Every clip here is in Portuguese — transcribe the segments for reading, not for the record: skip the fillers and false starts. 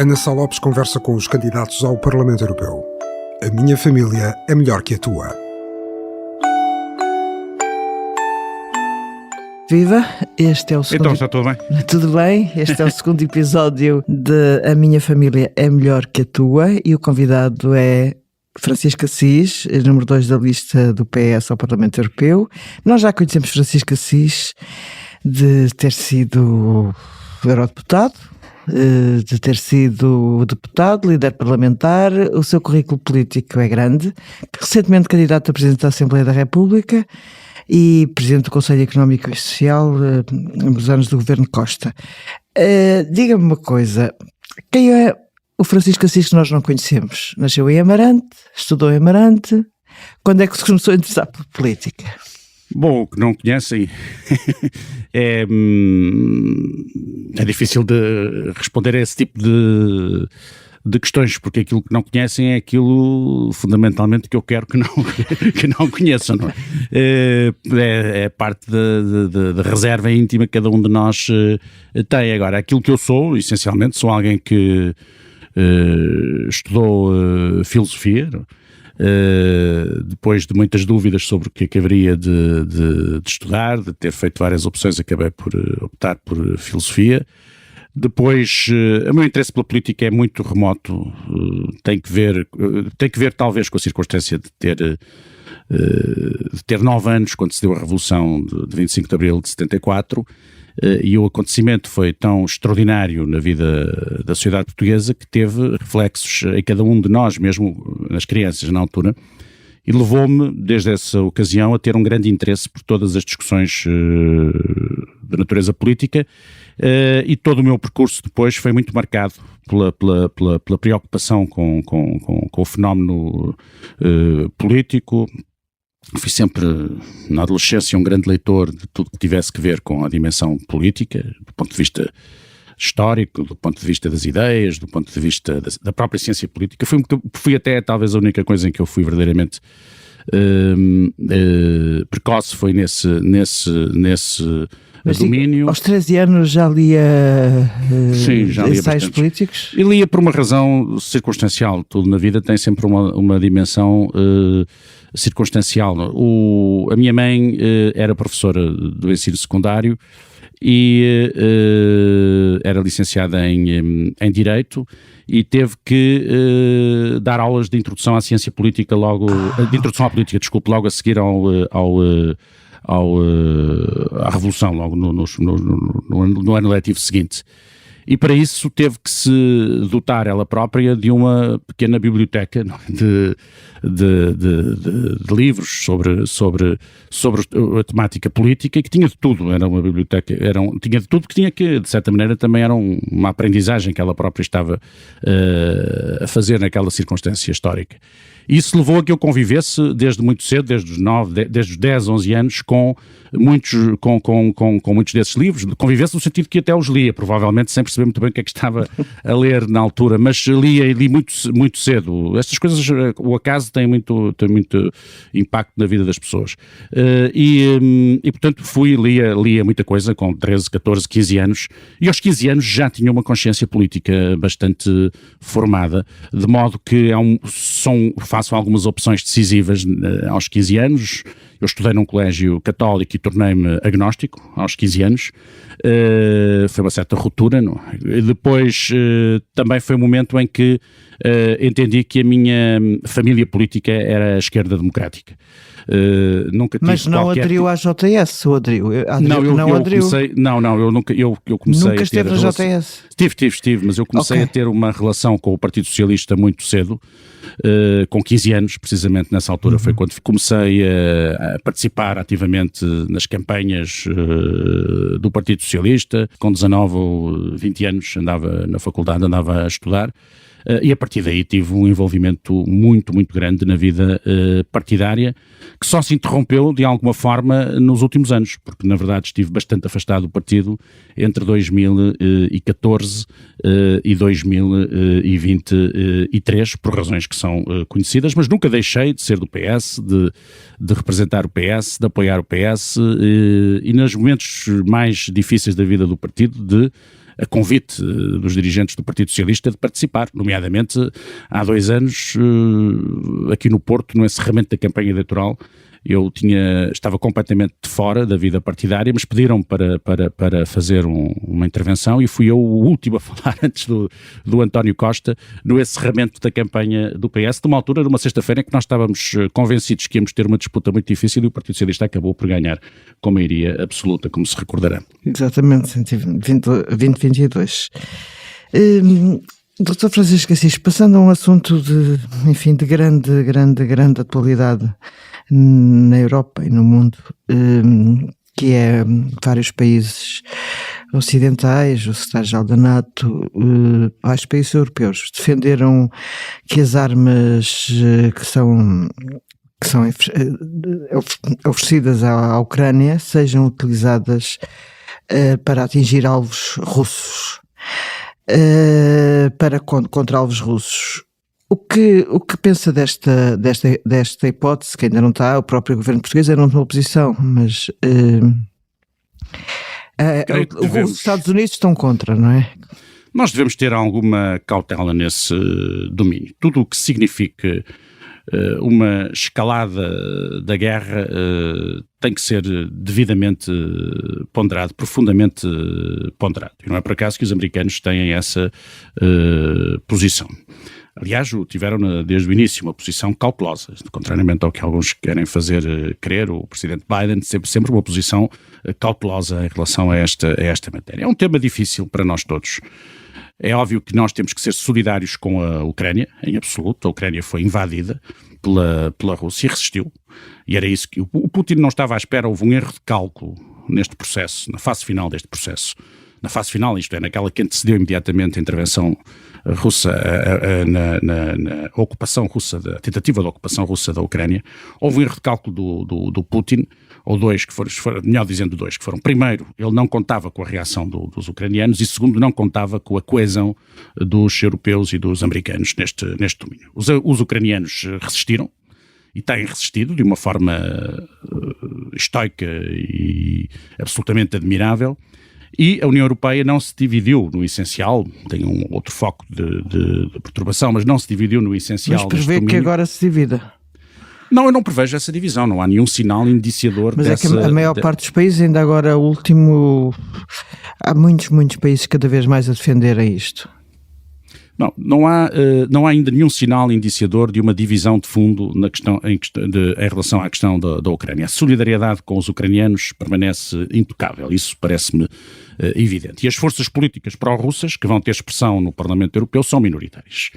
Ana Sá Lopes conversa com os candidatos ao Parlamento Europeu. A minha família é melhor que a tua. Viva, este é o segundo... Então está tudo bem? Tudo bem? Este é o segundo episódio de A Minha Família é Melhor que a Tua e o convidado é Francisco Assis, número 2 da lista do PS ao Parlamento Europeu. Nós já conhecemos Francisco Assis de ter sido eurodeputado, de ter sido deputado, líder parlamentar. O seu currículo político é grande, recentemente candidato a Presidente da Assembleia da República e Presidente do Conselho Económico e Social nos anos do Governo Costa. Diga-me uma coisa, quem é o Francisco Assis que nós não conhecemos? Nasceu em Amarante, estudou em Amarante, quando é que se começou a interessar por política? Bom, o que não conhecem é difícil de responder a esse tipo de questões, porque aquilo que não conhecem é aquilo fundamentalmente que eu quero que não conheçam, não é? É parte da reserva íntima que cada um de nós tem. Agora, aquilo que eu sou, essencialmente, sou alguém que estudou filosofia, depois de muitas dúvidas sobre o que acabaria de estudar, de ter feito várias opções, acabei por optar por filosofia. Depois, o meu interesse pela política é muito remoto, tem que ver talvez com a circunstância de ter 9 anos quando se deu a Revolução de 25 de Abril de 74, e o acontecimento foi tão extraordinário na vida da sociedade portuguesa que teve reflexos em cada um de nós, mesmo nas crianças na altura, e levou-me, desde essa ocasião, a ter um grande interesse por todas as discussões de natureza política, e todo o meu percurso depois foi muito marcado pela preocupação com o fenómeno político. Fui sempre, na adolescência, um grande leitor de tudo que tivesse que ver com a dimensão política, do ponto de vista histórico, do ponto de vista das ideias, do ponto de vista da própria ciência política. Fui até talvez a única coisa em que eu fui verdadeiramente precoce, foi nesse domínio. Aos 13 anos já lia, já lia ensaios bastante políticos? E lia por uma razão circunstancial. Tudo na vida tem sempre uma dimensão circunstancial. A minha mãe era professora do ensino secundário e era licenciada em Direito e teve que dar aulas de introdução à ciência política de introdução à política, logo a seguir à Revolução, logo no ano letivo seguinte. E para isso teve que se dotar ela própria de uma pequena biblioteca de livros sobre a temática política, que tinha de tudo. Era uma biblioteca, tinha de tudo, que tinha que, de certa maneira, também era uma aprendizagem que ela própria estava a fazer naquela circunstância histórica. Isso levou a que eu convivesse desde muito cedo, desde os 10, 11 anos, com muitos desses livros. Convivesse no sentido que até os lia, provavelmente sem perceber muito bem o que é que estava a ler na altura, mas li muito, muito cedo. Estas coisas, o acaso tem muito impacto na vida das pessoas. E portanto, lia muita coisa com 13, 14, 15 anos, e aos 15 anos já tinha uma consciência política bastante formada, de modo que faço algumas opções decisivas aos 15 anos. Eu estudei num colégio católico e tornei-me agnóstico aos 15 anos. Foi uma certa ruptura, não é? Depois também foi um momento em que entendi que a minha família política era a esquerda democrática. Nunca tive Mas não aderiu à JS, ou aderiu? Eu comecei Nunca esteve na JS? Estive, mas eu comecei a ter uma relação com o Partido Socialista muito cedo, com 15 anos, precisamente nessa altura. Foi quando comecei a participar ativamente nas campanhas do Partido Socialista. Com 19 ou 20 anos andava na faculdade, andava a estudar. E a partir daí tive um envolvimento muito, muito grande na vida partidária, que só se interrompeu de alguma forma nos últimos anos, porque na verdade estive bastante afastado do partido entre 2014 e 2023, por razões que são conhecidas, mas nunca deixei de ser do PS, de representar o PS, de apoiar o PS, e nos momentos mais difíceis da vida do partido, de a convite dos dirigentes do Partido Socialista de participar, nomeadamente há 2 anos, aqui no Porto, no encerramento da campanha eleitoral. Eu estava completamente de fora da vida partidária, mas pediram para fazer uma intervenção e fui eu o último a falar antes do António Costa no encerramento da campanha do PS, numa altura, numa sexta-feira em que nós estávamos convencidos que íamos ter uma disputa muito difícil e o Partido Socialista acabou por ganhar com maioria absoluta, como se recordará. Exatamente, 2022. Dr. Francisco Assis, passando a um assunto de grande atualidade na Europa e no mundo, que é vários países ocidentais, o secretário-geral da NATO, vários países europeus defenderam que as armas que são oferecidas à Ucrânia sejam utilizadas para atingir alvos russos, contra alvos russos. O que pensa desta hipótese, que ainda não está, o próprio governo português ainda não tomou posição, mas os Estados Unidos estão contra, não é? Nós devemos ter alguma cautela nesse domínio. Tudo o que signifique uma escalada da guerra tem que ser devidamente ponderado, profundamente ponderado. E não é por acaso que os americanos têm essa posição. Aliás, tiveram desde o início uma posição cautelosa, contrariamente ao que alguns querem fazer crer. O presidente Biden sempre uma posição cautelosa em relação a esta matéria. É um tema difícil para nós todos. É óbvio que nós temos que ser solidários com a Ucrânia, em absoluto. A Ucrânia foi invadida pela Rússia e resistiu. E era isso que o Putin não estava à espera. Houve um erro de cálculo neste processo, na fase final deste processo. Na fase final, isto é, naquela que antecedeu imediatamente a intervenção russa, na ocupação russa, a tentativa de ocupação russa da Ucrânia, houve um erro de cálculo do Putin, ou dois, melhor dizendo dois, que foram: primeiro, ele não contava com a reação dos ucranianos, e segundo, não contava com a coesão dos europeus e dos americanos neste domínio. Os ucranianos resistiram, e têm resistido de uma forma estoica e absolutamente admirável. E a União Europeia não se dividiu no essencial, tem um outro foco de perturbação, mas não se dividiu no essencial. Mas prevê que agora se divida? Não, eu não prevejo essa divisão, não há nenhum sinal indiciador mas dessa... Mas é que a maior parte dos países, ainda agora há muitos muitos cada vez mais a defenderem isto. Não há ainda nenhum sinal indiciador de uma divisão de fundo em relação à questão da Ucrânia. A solidariedade com os ucranianos permanece intocável, isso parece-me evidente. E as forças políticas pró-russas, que vão ter expressão no Parlamento Europeu, são minoritárias.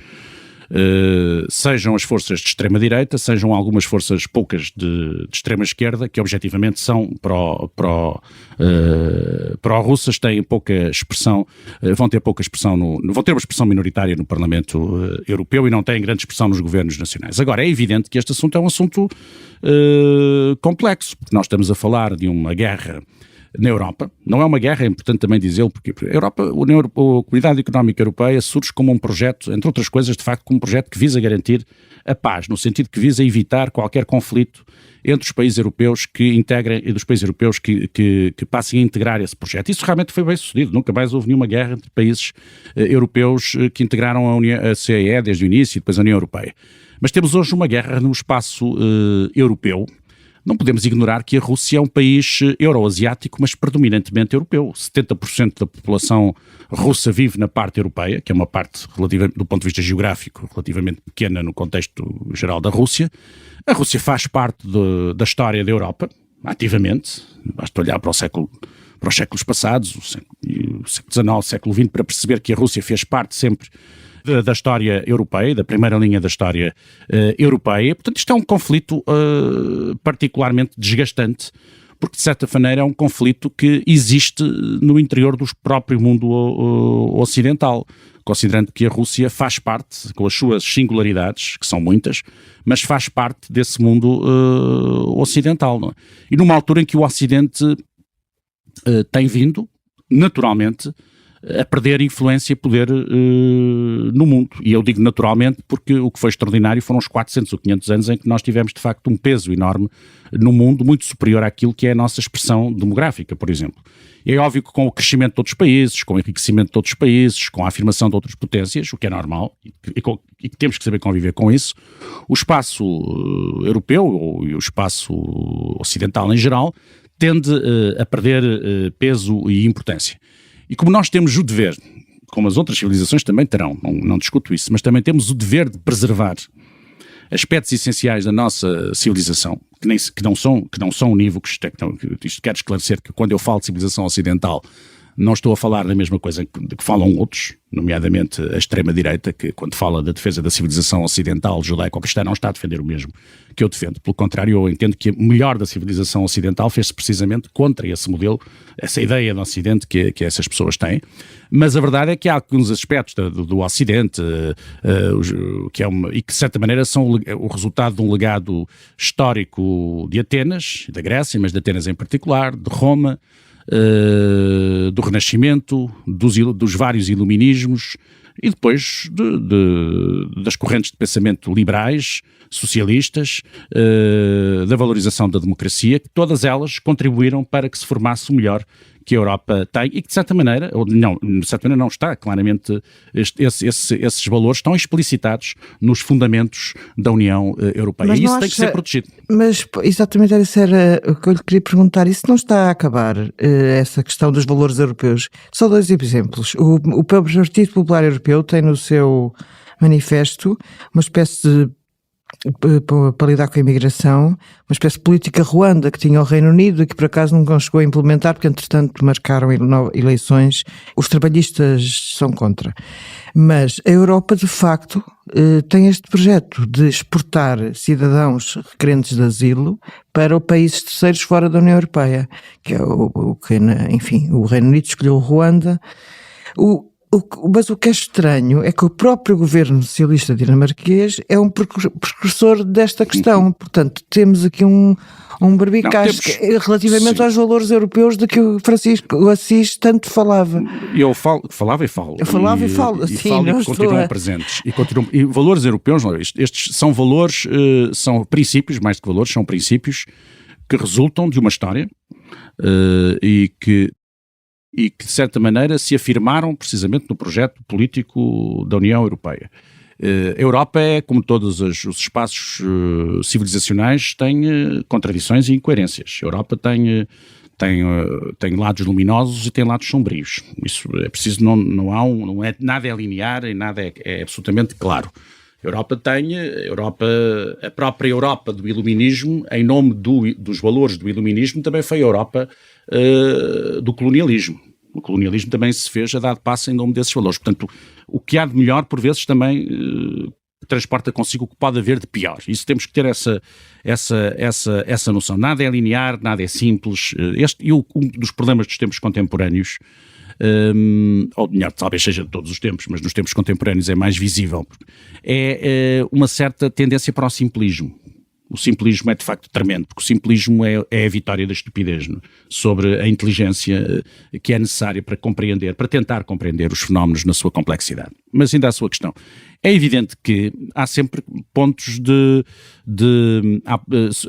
Sejam as forças de extrema-direita, sejam algumas forças poucas de extrema-esquerda, que objetivamente são pró-russas, têm pouca expressão, vão ter pouca expressão, vão ter uma expressão minoritária no Parlamento Europeu e não têm grande expressão nos governos nacionais. Agora, é evidente que este assunto é um assunto complexo, porque nós estamos a falar de uma guerra na Europa. Não é uma guerra, é importante também dizê-lo, porque a Europa, a Comunidade Económica Europeia surge como um projeto, entre outras coisas, de facto, como um projeto que visa garantir a paz, no sentido que visa evitar qualquer conflito entre os países europeus que integrem e dos países europeus que passem a integrar esse projeto. Isso realmente foi bem sucedido, nunca mais houve nenhuma guerra entre países europeus que integraram a CEE desde o início e depois a União Europeia. Mas temos hoje uma guerra no espaço europeu. Não podemos ignorar que a Rússia é um país euroasiático, mas predominantemente europeu. 70% da população russa vive na parte europeia, que é uma parte, do ponto de vista geográfico, relativamente pequena no contexto geral da Rússia. A Rússia faz parte da história da Europa, ativamente. Basta olhar para os séculos passados, o século XIX, século XX, para perceber que a Rússia fez parte sempre da história europeia, da primeira linha da história europeia. Portanto, isto é um conflito particularmente desgastante, porque de certa maneira é um conflito que existe no interior do próprio mundo ocidental, considerando que a Rússia faz parte, com as suas singularidades, que são muitas, mas faz parte desse mundo ocidental, não é? E numa altura em que o Ocidente tem vindo, naturalmente, a perder influência e poder no mundo. E eu digo naturalmente porque o que foi extraordinário foram os 400 ou 500 anos em que nós tivemos de facto um peso enorme no mundo, muito superior àquilo que é a nossa expressão demográfica, por exemplo. E é óbvio que com o crescimento de outros países, com o enriquecimento de outros países, com a afirmação de outras potências, o que é normal, e que temos que saber conviver com isso, o espaço europeu e o espaço ocidental em geral tende a perder peso e importância. E como nós temos o dever, como as outras civilizações também terão, não discuto isso, mas também temos o dever de preservar aspectos essenciais da nossa civilização, que não são unívocos. Isto quero esclarecer que quando eu falo de civilização ocidental, não estou a falar da mesma coisa que falam outros, nomeadamente a extrema-direita, que quando fala da defesa da civilização ocidental, judaico-cristã, não está a defender o mesmo que eu defendo. Pelo contrário, eu entendo que o melhor da civilização ocidental fez-se precisamente contra esse modelo, essa ideia do Ocidente que essas pessoas têm. Mas a verdade é que há alguns aspectos do Ocidente e que de certa maneira são o resultado de um legado histórico de Atenas, da Grécia, mas de Atenas em particular, de Roma, do Renascimento, dos vários iluminismos e depois das correntes de pensamento liberais, socialistas, da valorização da democracia, que todas elas contribuíram para que se formasse o melhor que a Europa tem e que de certa maneira não está, claramente esses valores estão explicitados nos fundamentos da União Europeia. Mas e isso tem que ser protegido. Mas exatamente isso era o que eu lhe queria perguntar. Isso não está a acabar, essa questão dos valores europeus? Só 2 exemplos. O Partido Popular Europeu tem no seu manifesto uma espécie de para lidar com a imigração, uma espécie de política Ruanda que tinha o Reino Unido e que por acaso nunca chegou a implementar porque entretanto marcaram eleições. Os trabalhistas são contra. Mas a Europa de facto tem este projeto de exportar cidadãos requerentes de asilo para países terceiros fora da União Europeia, que é o Reino Unido escolheu o Ruanda. Mas o que é estranho é que o próprio governo socialista dinamarquês é um precursor desta questão. Portanto, temos aqui um barbicaz relativamente aos valores europeus de que o Francisco Assis tanto falava. Eu falava e falo. Eu falava e falo, sim, e continuam presentes. E valores europeus, estes são valores, são princípios, mais do que valores, são princípios que resultam de uma história e que de certa maneira se afirmaram precisamente no projeto político da União Europeia. A Europa é, como todos os espaços civilizacionais, tem contradições e incoerências. A Europa tem lados luminosos e tem lados sombrios. Isso é preciso, nada é linear e nada é absolutamente claro. A própria Europa do iluminismo, em nome dos valores do iluminismo, também foi a Europa do colonialismo. O colonialismo também se fez a dar passo em nome desses valores. Portanto, o que há de melhor, por vezes, também transporta consigo o que pode haver de pior. Isso temos que ter essa noção. Nada é linear, nada é simples. Um dos problemas dos tempos contemporâneos, ou melhor, talvez seja de todos os tempos, mas nos tempos contemporâneos é mais visível, é uma certa tendência para o simplismo. O simplismo é de facto tremendo, porque o simplismo é a vitória da estupidez, não? Sobre a inteligência que é necessária para tentar compreender os fenómenos na sua complexidade. Mas ainda a sua questão. É evidente que há sempre pontos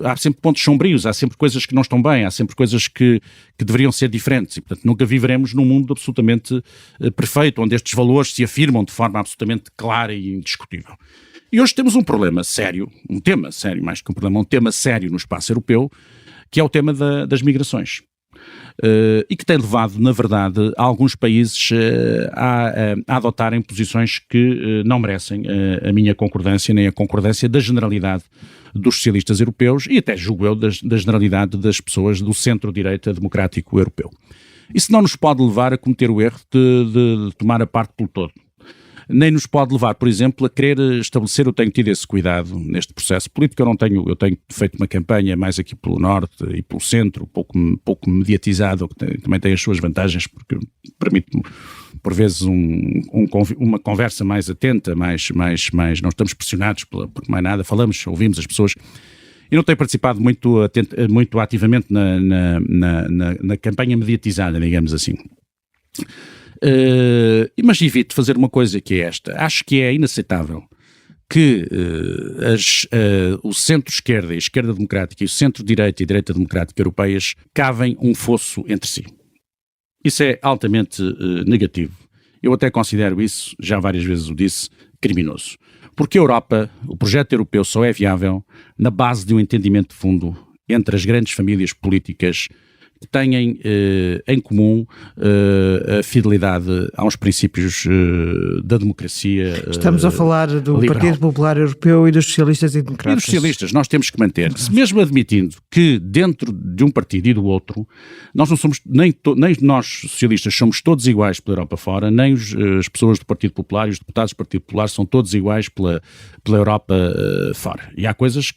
há sempre pontos sombrios, há sempre coisas que não estão bem, há sempre coisas que deveriam ser diferentes e, portanto, nunca viveremos num mundo absolutamente perfeito, onde estes valores se afirmam de forma absolutamente clara e indiscutível. E hoje temos um problema sério, um tema sério, mais que um problema, um tema sério no espaço europeu, que é o tema das migrações. E que tem levado, na verdade, alguns países a adotarem posições que não merecem a minha concordância, nem a concordância da generalidade dos socialistas europeus e até, julgo eu, da generalidade das pessoas do centro-direita democrático europeu. Isso não nos pode levar a cometer o erro de tomar a parte pelo todo. Nem nos pode levar, por exemplo, a querer estabelecer, eu tenho tido esse cuidado neste processo político, eu tenho feito uma campanha mais aqui pelo norte e pelo centro, pouco mediatizado, que também tem as suas vantagens, porque permite-me, por vezes, uma conversa mais atenta, mais não estamos pressionados por mais nada, falamos, ouvimos as pessoas. Eu não tenho participado muito ativamente na campanha mediatizada, digamos assim. Mas evito fazer uma coisa que é esta. Acho que é inaceitável que o centro-esquerda e a esquerda democrática e o centro-direita e a direita democrática europeias cavem um fosso entre si. Isso é altamente negativo. Eu até considero isso, já várias vezes o disse, criminoso. Porque a Europa, o projeto europeu só é viável na base de um entendimento de fundo entre as grandes famílias políticas que têm em comum a fidelidade aos princípios da democracia Estamos a falar do liberal. Partido Popular Europeu e dos socialistas e democratas. E dos socialistas, nós temos que manter, mesmo admitindo que dentro de um partido e do outro, nós não somos, nem nós socialistas somos todos iguais pela Europa fora, nem as pessoas do Partido Popular e os deputados do Partido Popular são todos iguais pela Europa fora. E há coisas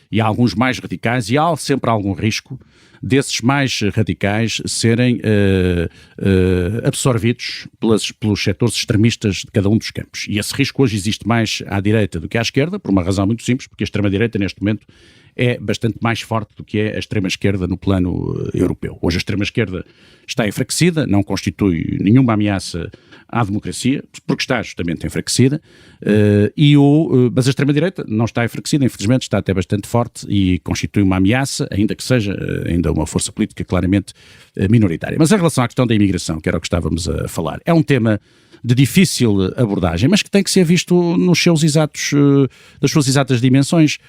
e há alguns mais radicais e há sempre algum risco desses mais radicais serem absorvidos pelos setores extremistas de cada um dos campos. E esse risco hoje existe mais à direita do que à esquerda, por uma razão muito simples, porque a extrema-direita neste momento é bastante mais forte do que é a extrema-esquerda no plano europeu. Hoje a extrema-esquerda está enfraquecida, não constitui nenhuma ameaça à democracia, porque está justamente enfraquecida, mas a extrema-direita não está enfraquecida, infelizmente está até bastante forte e constitui uma ameaça, ainda que seja ainda uma força política claramente minoritária. Mas em relação à questão da imigração, que era o que estávamos a falar, é um tema de difícil abordagem, mas que tem que ser visto nas suas exatas dimensões.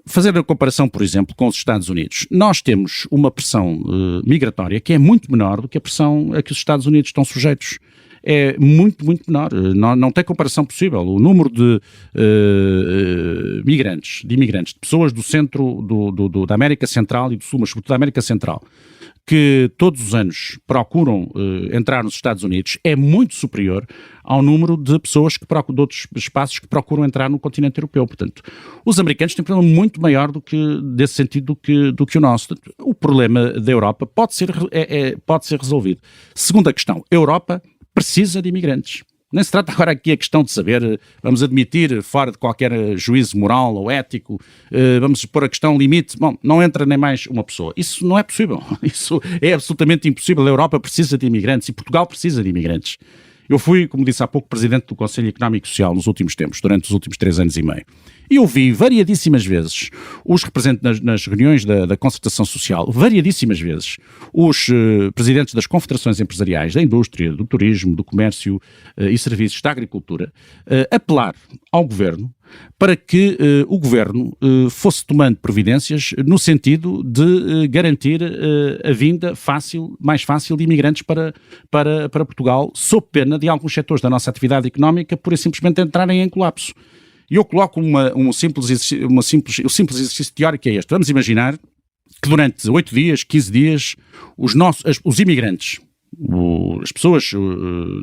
Fazer a comparação, por exemplo, com os Estados Unidos. Nós temos uma pressão migratória que é muito menor do que a pressão a que os Estados Unidos estão sujeitos. É muito, muito menor. Não tem comparação possível. O número de imigrantes, de pessoas do centro da América Central e do Sul, mas sobretudo da América Central, que todos os anos procuram entrar nos Estados Unidos, é muito superior ao número de pessoas de outros espaços que procuram entrar no continente europeu. Portanto, os americanos têm um problema muito maior desse sentido do que o nosso. Portanto, o problema da Europa pode ser resolvido. Segunda questão, a Europa precisa de imigrantes. Nem se trata agora aqui a questão de saber, vamos admitir, fora de qualquer juízo moral ou ético, vamos pôr a questão limite, não entra nem mais uma pessoa. Isso não é possível. Isso é absolutamente impossível. A Europa precisa de imigrantes e Portugal precisa de imigrantes. Eu fui, como disse há pouco, presidente do Conselho Económico e Social nos últimos tempos, durante os últimos 3 anos e meio. E eu vi variadíssimas vezes os representantes nas reuniões da concertação social, variadíssimas vezes, os presidentes das confederações empresariais, da indústria, do turismo, do comércio e serviços, da agricultura, apelar ao governo para que o governo fosse tomando providências no sentido de garantir a vinda mais fácil de imigrantes para Portugal, sob pena de alguns setores da nossa atividade económica pura e simplesmente entrarem em colapso. E eu coloco o simples exercício teórico é este. Vamos imaginar que durante 8 dias, 15 dias, os imigrantes, as pessoas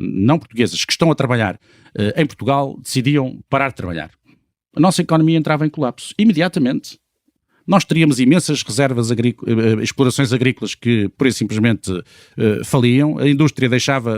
não portuguesas que estão a trabalhar em Portugal decidiam parar de trabalhar. A nossa economia entrava em colapso. Imediatamente. Nós teríamos imensas reservas explorações agrícolas que, por e simplesmente, faliam.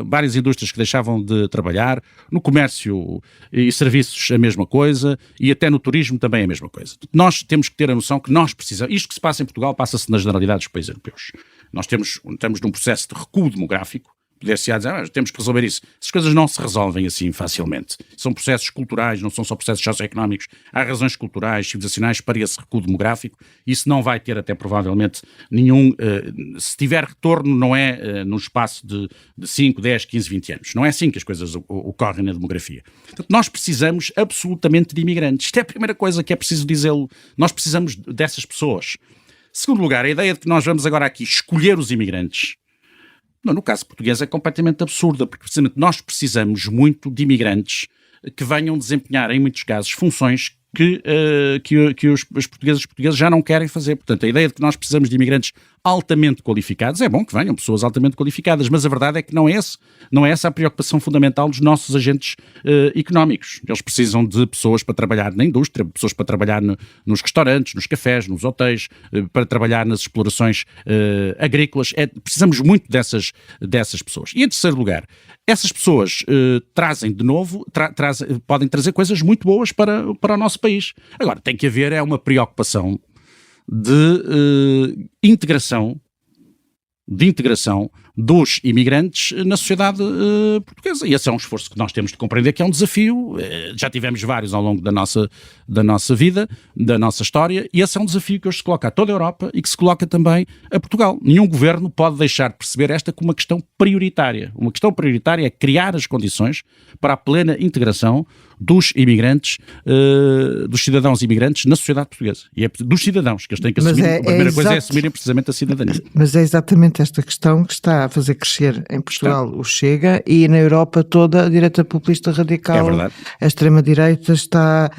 Várias indústrias que deixavam de trabalhar. No comércio e serviços, a mesma coisa. E até no turismo também a mesma coisa. Nós temos que ter a noção que nós precisamos... Isto que se passa em Portugal passa-se na generalidade dos países europeus. Nós estamos num processo de recuo demográfico. Poder-se dizer, temos que resolver isso. Essas coisas não se resolvem assim facilmente. São processos culturais, não são só processos socioeconómicos. Há razões culturais, civilizacionais para esse recuo demográfico. Isso não vai ter até provavelmente nenhum... se tiver retorno, não é num espaço de 5, 10, 15, 20 anos. Não é assim que as coisas ocorrem na demografia. Portanto, nós precisamos absolutamente de imigrantes. Isto é a primeira coisa que é preciso dizê-lo. Nós precisamos dessas pessoas. Segundo lugar, a ideia de que nós vamos agora aqui escolher os imigrantes, no caso português é completamente absurda, porque precisamente nós precisamos muito de imigrantes que venham desempenhar, em muitos casos, funções que os portugueses já não querem fazer. Portanto, a ideia de que nós precisamos de imigrantes altamente qualificados, é bom que venham pessoas altamente qualificadas, mas a verdade é que não é essa a preocupação fundamental dos nossos agentes económicos. Eles precisam de pessoas para trabalhar na indústria, pessoas para trabalhar nos restaurantes, nos cafés, nos hotéis, para trabalhar nas explorações agrícolas. Precisamos muito dessas pessoas. E em terceiro lugar, essas pessoas trazem de novo, podem trazer coisas muito boas para o nosso país. Agora, tem que haver uma preocupação de integração dos imigrantes na sociedade portuguesa. E esse é um esforço que nós temos de compreender que é um desafio. Já tivemos vários ao longo da nossa vida, da nossa história, e esse é um desafio que hoje se coloca a toda a Europa e que se coloca também a Portugal. Nenhum governo pode deixar de perceber esta como uma questão prioritária. Uma questão prioritária é criar as condições para a plena integração dos imigrantes, dos cidadãos imigrantes na sociedade portuguesa. E é dos cidadãos que eles têm que assumir. A primeira coisa é assumirem precisamente a cidadania. Mas é exatamente esta questão que está a fazer crescer em Portugal o Chega e na Europa toda a direita populista radical. É verdade. A extrema-direita está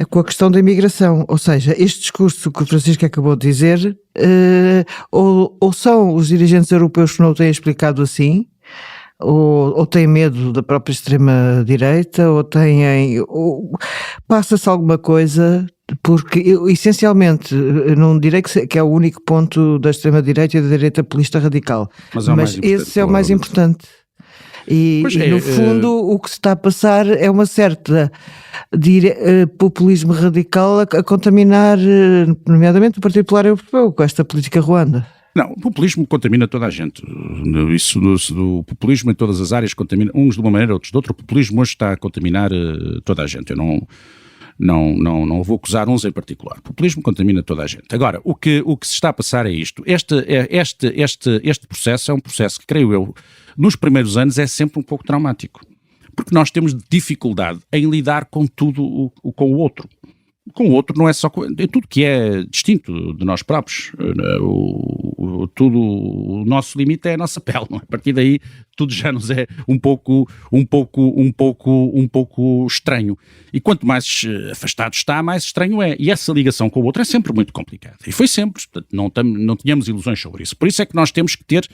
com a questão da imigração. Ou seja, este discurso que o Francisco acabou de dizer, ou são os dirigentes europeus que não o têm explicado assim, ou têm medo da própria extrema-direita, ou passa-se alguma coisa, porque essencialmente não direi que é o único ponto da extrema-direita e da direita populista radical, mas esse é o mais importante. E no fundo o que se está a passar é uma certa populismo radical a contaminar, nomeadamente o Partido Popular Europeu, com esta política Ruanda. Não, o populismo contamina toda a gente. Isso do populismo em todas as áreas contamina, uns de uma maneira, outros de outra. O populismo hoje está a contaminar toda a gente. Eu não vou acusar uns em particular. O populismo contamina toda a gente. Agora, o que se está a passar é isto. Este processo é um processo que, creio eu, nos primeiros anos é sempre um pouco traumático. Porque nós temos dificuldade em lidar com tudo, com o outro. Com o outro não é só é tudo que é distinto de nós próprios. O nosso limite é a nossa pele, não é? A partir daí tudo já nos é um pouco estranho. E quanto mais afastado está, mais estranho é. E essa ligação com o outro é sempre muito complicada. E foi sempre, portanto, não tínhamos ilusões sobre isso. Por isso é que nós temos que ter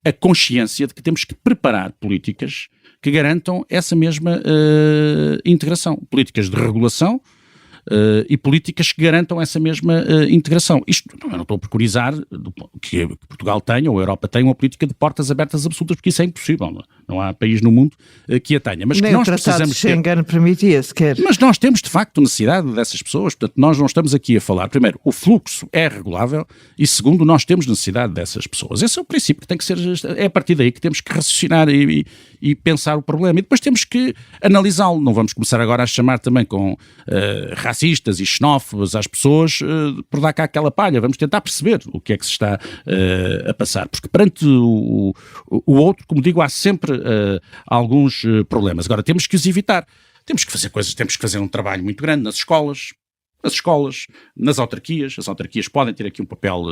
a consciência de que temos que preparar políticas que garantam essa mesma integração. Políticas de regulação, e políticas que garantam essa mesma integração. Isto, eu não estou a preconizar que Portugal tenha, ou a Europa tenha, uma política de portas abertas absolutas, porque isso é impossível. Não há país no mundo que a tenha. Mas nem que nós o Tratado precisamos de Schengen permitia sequer. Mas nós temos, de facto, necessidade dessas pessoas. Portanto, nós não estamos aqui a falar, primeiro, o fluxo é regulável e, segundo, nós temos necessidade dessas pessoas. Esse é o princípio que tem que ser, é a partir daí que temos que raciocinar e pensar o problema. E depois temos que analisá-lo. Não vamos começar agora a chamar também com racistas e xenófobos às pessoas por dar cá aquela palha. Vamos tentar perceber o que é que se está a passar. Porque perante o outro, como digo, há sempre alguns problemas. Agora, temos que os evitar. Temos que fazer coisas, temos que fazer um trabalho muito grande nas escolas, nas autarquias. As autarquias podem ter aqui um papel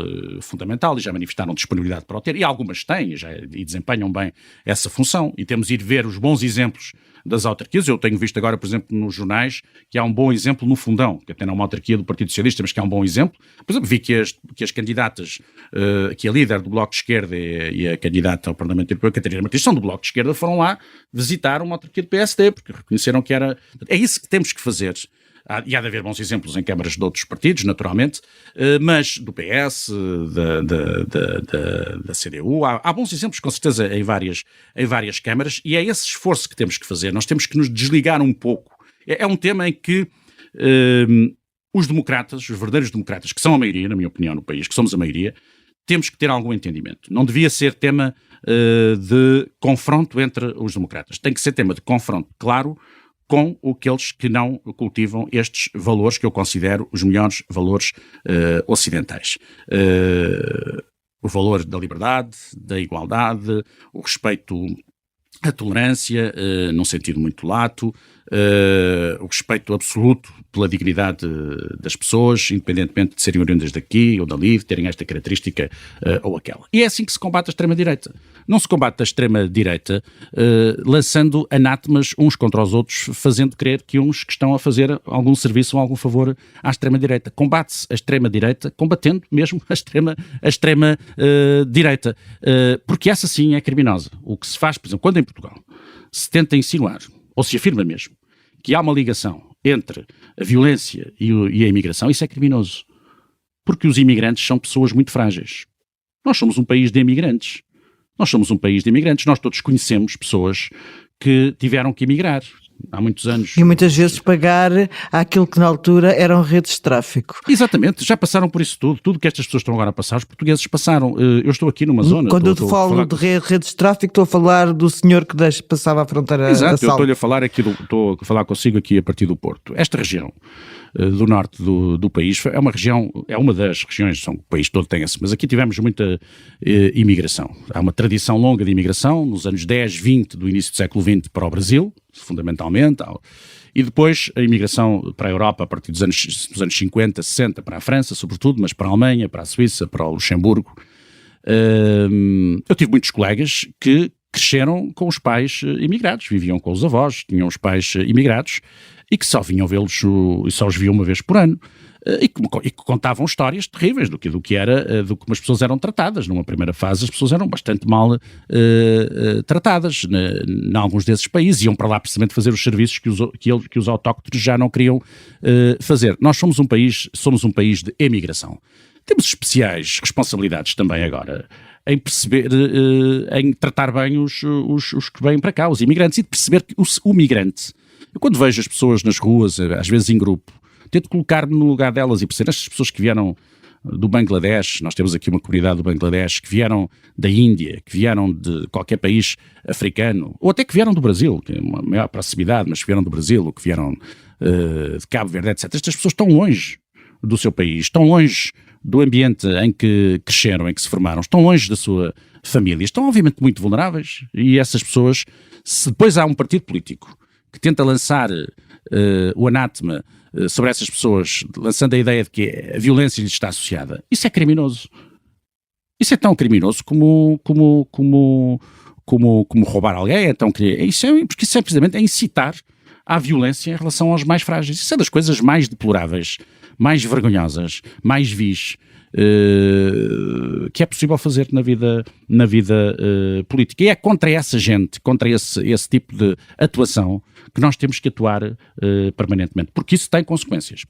fundamental e já manifestaram disponibilidade para o ter, e algumas têm e desempenham bem essa função, e temos de ir ver os bons exemplos das autarquias. Eu tenho visto agora, por exemplo, nos jornais, que há um bom exemplo no Fundão, que até não é uma autarquia do Partido Socialista, mas que é um bom exemplo. Por exemplo, vi que as candidatas, que a líder do Bloco de Esquerda e a candidata ao Parlamento Europeu, Catarina Martins, são do Bloco de Esquerda, foram lá visitar uma autarquia do PSD, porque reconheceram que era... É isso que temos que fazer. E há de haver bons exemplos em câmaras de outros partidos, naturalmente, mas do PS, da CDU, há bons exemplos, com certeza, em várias câmaras, e é esse esforço que temos que fazer. Nós temos que nos desligar um pouco. É um tema em que os democratas, os verdadeiros democratas, que são a maioria, na minha opinião, no país, que somos a maioria, temos que ter algum entendimento. Não devia ser tema de confronto entre os democratas. Tem que ser tema de confronto claro com aqueles que não cultivam estes valores que eu considero os melhores valores ocidentais. O valor da liberdade, da igualdade, o respeito à tolerância, num sentido muito lato, o respeito absoluto pela dignidade das pessoas, independentemente de serem oriundas daqui ou dali, de terem esta característica ou aquela. E é assim que se combate a extrema-direita. Não se combate a extrema-direita lançando anátemas uns contra os outros, fazendo crer que uns que estão a fazer algum serviço ou algum favor à extrema-direita. Combate-se a extrema-direita combatendo mesmo a extrema-direita, porque essa sim é criminosa. O que se faz, por exemplo, quando em Portugal se tenta insinuar, ou se afirma mesmo, que há uma ligação entre a violência e a imigração, isso é criminoso. Porque os imigrantes são pessoas muito frágeis. Nós somos um país de imigrantes. Nós todos conhecemos pessoas que tiveram que emigrar. há muitos anos. E muitas vezes pagar àquilo que na altura eram redes de tráfico. Exatamente, já passaram por isso tudo que estas pessoas estão agora a passar, os portugueses passaram. Eu estou aqui numa zona... Quando eu falo de redes de tráfico, estou a falar do senhor que passava a fronteira. Exato, eu estou-lhe a falar aqui, estou a falar consigo aqui a partir do Porto. Esta região do norte do país é uma região, é uma das regiões, o país todo tem essa, mas aqui tivemos muita imigração. Há uma tradição longa de imigração, nos anos 10, 20 do início do século XX para o Brasil, fundamentalmente, e depois a imigração para a Europa a partir dos anos 50, 60, para a França sobretudo, mas para a Alemanha, para a Suíça, para o Luxemburgo. Eu tive muitos colegas que cresceram com os pais imigrados, viviam com os avós, tinham os pais imigrados e que só vinham vê-los e só os viam uma vez por ano. E que contavam histórias terríveis do que como as pessoas eram tratadas. Numa primeira fase as pessoas eram bastante mal tratadas em alguns desses países, iam para lá precisamente fazer os serviços que os autóctones já não queriam fazer. Nós somos um país de emigração. Temos especiais responsabilidades também agora em perceber, em tratar bem os que vêm para cá, os imigrantes, e de perceber que o migrante, eu quando vejo as pessoas nas ruas, às vezes em grupo, tento colocar-me no lugar delas e perceber estas pessoas que vieram do Bangladesh, nós temos aqui uma comunidade do Bangladesh, que vieram da Índia, que vieram de qualquer país africano, ou até que vieram do Brasil, que é uma maior proximidade, mas que vieram do Brasil, ou que vieram de Cabo Verde, etc. Estas pessoas estão longe do seu país, estão longe do ambiente em que cresceram, em que se formaram, estão longe da sua família, estão obviamente muito vulneráveis, e essas pessoas, se depois há um partido político que tenta lançar o anátema sobre essas pessoas, lançando a ideia de que a violência lhes está associada, isso é criminoso. Isso é tão criminoso como roubar alguém, porque isso é precisamente incitar à violência em relação aos mais frágeis. Isso é das coisas mais deploráveis, mais vergonhosas, mais vis que é possível fazer na vida política. E é contra essa gente, contra esse tipo de atuação que nós temos que atuar permanentemente, porque isso tem consequências,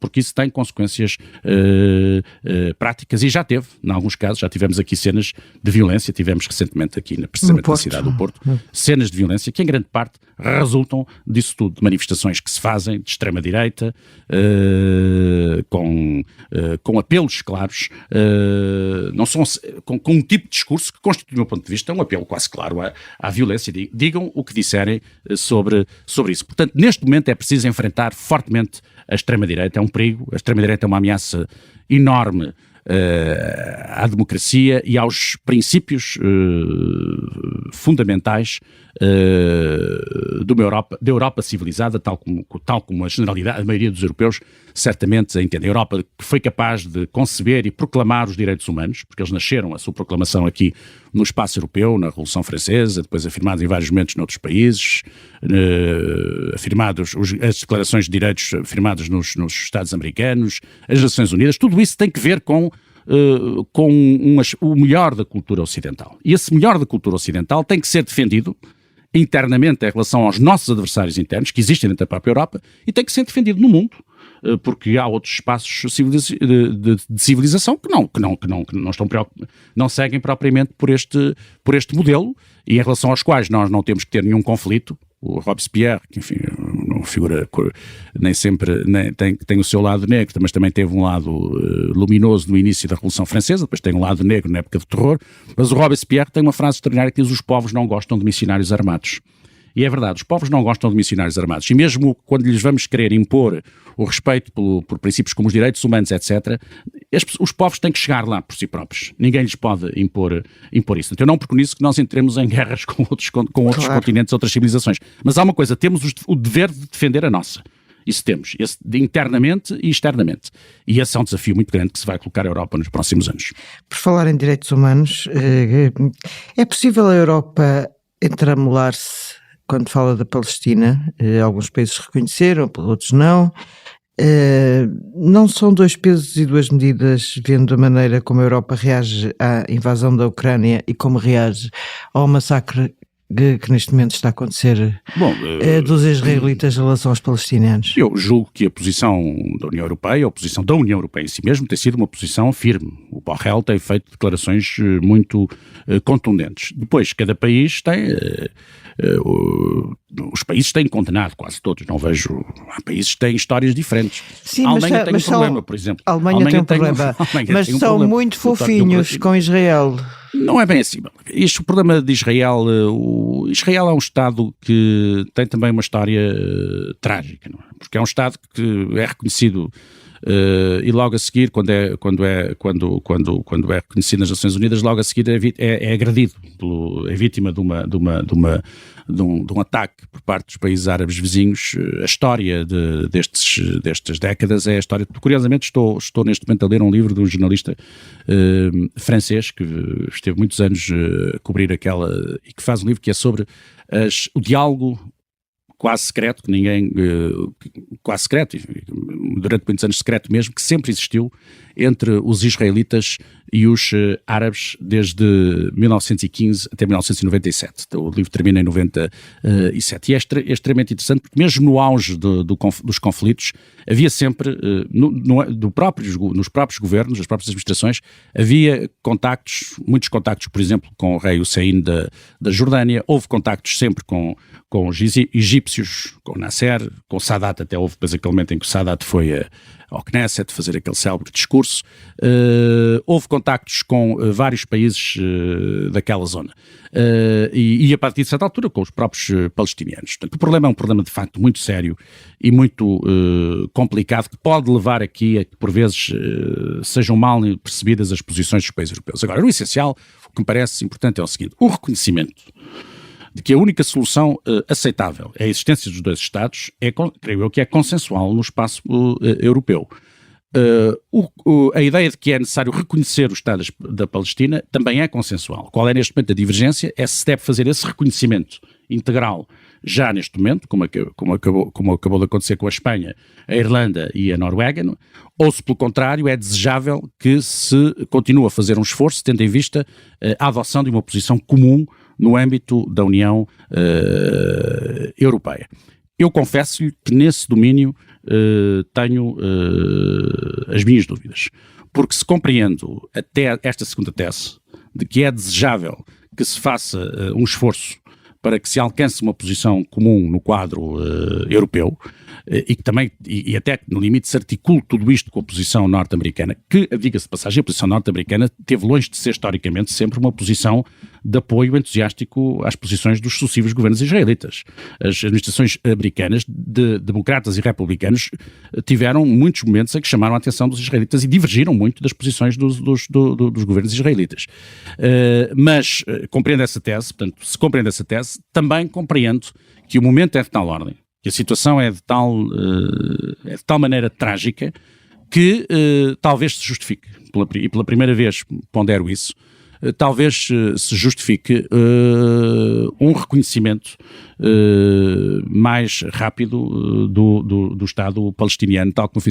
práticas, e já teve, em alguns casos, já tivemos aqui cenas de violência, tivemos recentemente aqui precisamente na cidade do Porto, cenas de violência que em grande parte resultam disso tudo, de manifestações que se fazem de extrema-direita, com apelos claros, não são, com um tipo de discurso que constitui, do meu ponto de vista, um apelo quase claro à violência. Digam o que disserem sobre isso. Portanto, neste momento é preciso enfrentar fortemente a extrema-direita, é um perigo, a extrema-direita é uma ameaça enorme à democracia e aos princípios fundamentais da Europa civilizada, tal como a maioria dos europeus certamente entende. A Europa que foi capaz de conceber e proclamar os direitos humanos, porque eles nasceram, a sua proclamação aqui no espaço europeu, na Revolução Francesa, depois afirmados em vários momentos noutros países, as declarações de direitos firmadas nos Estados americanos, as Nações Unidas, tudo isso tem que ver com o melhor da cultura ocidental. E esse melhor da cultura ocidental tem que ser defendido internamente em relação aos nossos adversários internos, que existem dentro da própria Europa, e tem que ser defendido no mundo, porque há outros espaços de civilização que não seguem propriamente por este modelo, e em relação aos quais nós não temos que ter nenhum conflito. O Robespierre, que enfim, uma figura nem sempre tem o seu lado negro, mas também teve um lado luminoso no início da Revolução Francesa, depois tem um lado negro na época do terror, mas o Robespierre tem uma frase extraordinária que diz: os povos não gostam de missionários armados. E é verdade, os povos não gostam de missionários armados, e mesmo quando lhes vamos querer impor o respeito por princípios como os direitos humanos, etc., os povos têm que chegar lá por si próprios. Ninguém lhes pode impor isso. Então eu não preconizo que nós entremos em guerras com outros continentes, outras civilizações. Mas há uma coisa, temos o dever de defender a nossa. Isso temos, internamente e externamente. E esse é um desafio muito grande que se vai colocar à Europa nos próximos anos. Por falar em direitos humanos, é possível a Europa entramolar-se quando fala da Palestina? Alguns países reconheceram, outros não. Não são dois pesos e duas medidas, vendo a maneira como a Europa reage à invasão da Ucrânia e como reage ao massacre que neste momento está a acontecer dos israelitas em relação aos palestinianos? Eu julgo que a posição da União Europeia, a posição da União Europeia em si mesmo, tem sido uma posição firme. O Borrell tem feito declarações muito contundentes. Depois, cada país tem... países têm condenado, quase todos, não vejo, há países que têm histórias diferentes. Sim, a Alemanha tem um são, problema, por exemplo. A Alemanha tem um problema, mas tem um são problema. muito fofinhos com Israel. Não é bem assim. O problema de Israel, Israel é um Estado que tem também uma história trágica, não é? Porque é um Estado que é reconhecido e logo a seguir, quando é reconhecido nas Nações Unidas, logo a seguir é agredido, é vítima de um ataque por parte dos países árabes vizinhos. A história destas décadas é a história. Curiosamente, estou neste momento a ler um livro de um jornalista francês que esteve muitos anos a cobrir aquela, e que faz um livro que é sobre o diálogo quase secreto, quase secreto, durante muitos anos secreto mesmo, que sempre existiu entre os israelitas e os árabes desde 1915 até 1997. O livro termina em 97. E é extremamente interessante porque mesmo no auge dos conflitos havia sempre, nos próprios governos, nas próprias administrações, havia muitos contactos, por exemplo, com o rei Hussein da Jordânia, houve contactos sempre com os egípcios, com Nasser, com Sadat, até houve depois aquele momento em que o Sadat foi ao Knesset fazer aquele célebre discurso. Houve contactos com vários países daquela zona e a partir de certa altura com os próprios palestinianos. Portanto, o problema é um problema de facto muito sério e muito complicado, que pode levar aqui a que por vezes sejam mal percebidas as posições dos países europeus. Agora, o essencial, o que me parece importante é o seguinte: o reconhecimento de que a única solução aceitável é a existência dos dois Estados, creio eu que é consensual no espaço europeu. A ideia de que é necessário reconhecer o Estado da Palestina também é consensual. Qual é neste momento a divergência? É se deve fazer esse reconhecimento integral já neste momento, como acabou de acontecer com a Espanha, a Irlanda e a Noruega, ou se pelo contrário é desejável que se continue a fazer um esforço tendo em vista a adoção de uma posição comum no âmbito da União Europeia. Eu confesso-lhe que nesse domínio tenho as minhas dúvidas, porque se compreendo até esta segunda tese de que é desejável que se faça um esforço para que se alcance uma posição comum no quadro europeu e que também, e até no limite, se articule tudo isto com a posição norte-americana, que, diga-se de passagem, a posição norte-americana teve longe de ser historicamente sempre uma posição de apoio entusiástico às posições dos sucessivos governos israelitas. As administrações americanas, democratas e republicanos, tiveram muitos momentos em que chamaram a atenção dos israelitas e divergiram muito das posições dos governos israelitas. Mas compreendo essa tese, portanto, se compreendo essa tese, também compreendo que o momento é de tal ordem, que a situação é de tal maneira trágica que talvez se justifique, e pela primeira vez pondero isso, talvez se justifique um reconhecimento mais rápido do Estado palestiniano, tal como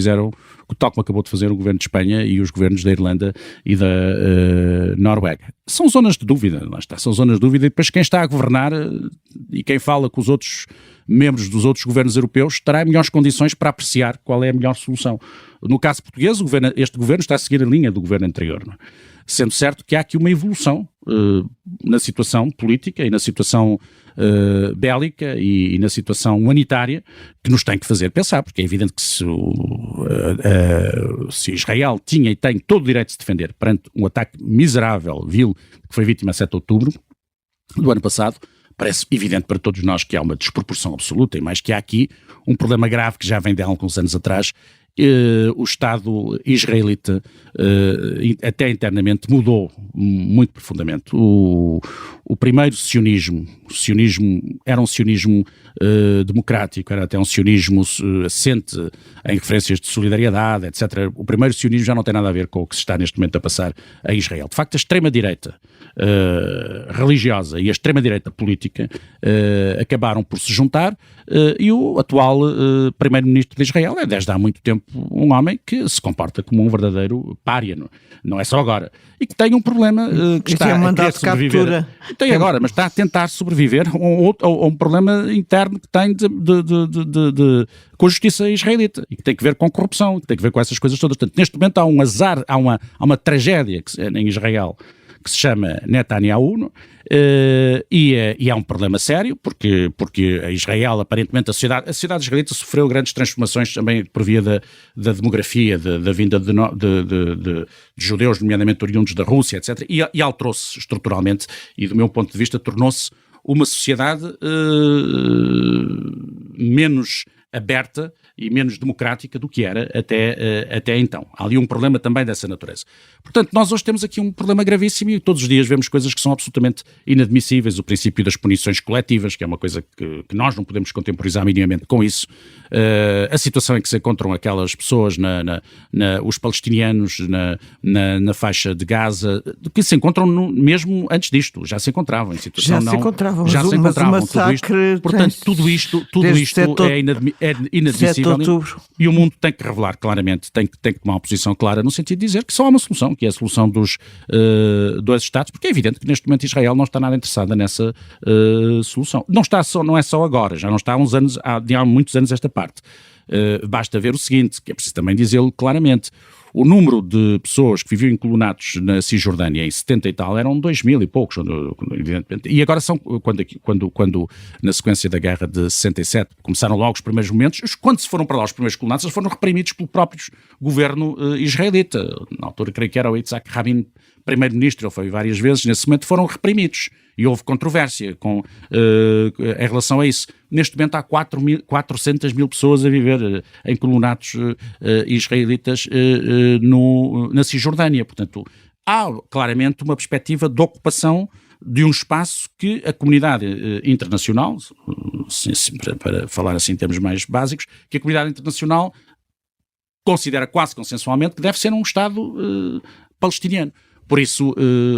acabou de fazer o governo de Espanha e os governos da Irlanda e da Noruega. São zonas de dúvida, lá está, são zonas de dúvida, e depois quem está a governar e quem fala com os outros membros dos outros governos europeus terá melhores condições para apreciar qual é a melhor solução. No caso português, este governo está a seguir a linha do governo anterior, não é? Sendo certo que há aqui uma evolução na situação política e na situação bélica e na situação humanitária que nos tem que fazer pensar, porque é evidente que se Israel tinha e tem todo o direito de se defender perante um ataque miserável, vil, que foi vítima a 7 de outubro do ano passado, parece evidente para todos nós que há uma desproporção absoluta, e mais que há aqui um problema grave que já vem de alguns anos atrás. O Estado israelita até internamente mudou muito profundamente. O primeiro sionismo era um sionismo democrático, era até um sionismo assente em referências de solidariedade, etc. O primeiro sionismo já não tem nada a ver com o que se está neste momento a passar em Israel. De facto, a extrema-direita religiosa e a extrema-direita política acabaram por se juntar, e o atual primeiro-ministro de Israel é desde há muito tempo um homem que se comporta como um verdadeiro pária, não é só agora, e que tem um problema que está a querer sobreviver. Tem agora, mas está a tentar sobreviver a um problema interno que tem com a justiça israelita, e que tem que ver com corrupção, que tem que ver com essas coisas todas. Portanto, neste momento há um azar, há uma tragédia em Israel que se chama Netanyahu, e é um problema sério, porque a Israel, aparentemente, a sociedade israelita sofreu grandes transformações também por via da demografia, da vinda de judeus, nomeadamente oriundos da Rússia, etc., e alterou-se estruturalmente, e do meu ponto de vista tornou-se uma sociedade menos aberta e menos democrática do que era até então. Há ali um problema também dessa natureza. Portanto, nós hoje temos aqui um problema gravíssimo e todos os dias vemos coisas que são absolutamente inadmissíveis. O princípio das punições coletivas, que é uma coisa que nós não podemos contemporizar minimamente com isso. A situação em que se encontram aquelas pessoas, os palestinianos na faixa de Gaza, que se encontram mesmo antes disto, já se encontravam em situação já se encontravam, tudo isto. Portanto, tudo isto é inadmissível e o mundo tem que revelar claramente, tem que tomar uma posição clara no sentido de dizer que só há uma solução, que é a solução dos dois Estados, porque é evidente que neste momento Israel não está nada interessada nessa solução. Não é só agora, já não está há uns anos, há muitos anos esta parte. Basta ver o seguinte, que é preciso também dizê-lo claramente. O número de pessoas que viviam em colonatos na Cisjordânia em 70 e tal eram 2.000 e poucos, evidentemente. E agora são, quando na sequência da guerra de 67 começaram logo os primeiros momentos, quando se foram para lá os primeiros colonatos, eles foram reprimidos pelo próprio governo israelita. Na altura, creio que era o Yitzhak Rabin, primeiro-ministro, ele foi várias vezes, nesse momento foram reprimidos. E houve controvérsia em relação a isso. Neste momento há 400 mil pessoas a viver em colonatos israelitas na Cisjordânia. Portanto, há claramente uma perspectiva de ocupação de um espaço que a comunidade internacional, para falar assim em termos mais básicos, que a comunidade internacional considera quase consensualmente que deve ser um Estado palestiniano. Por isso,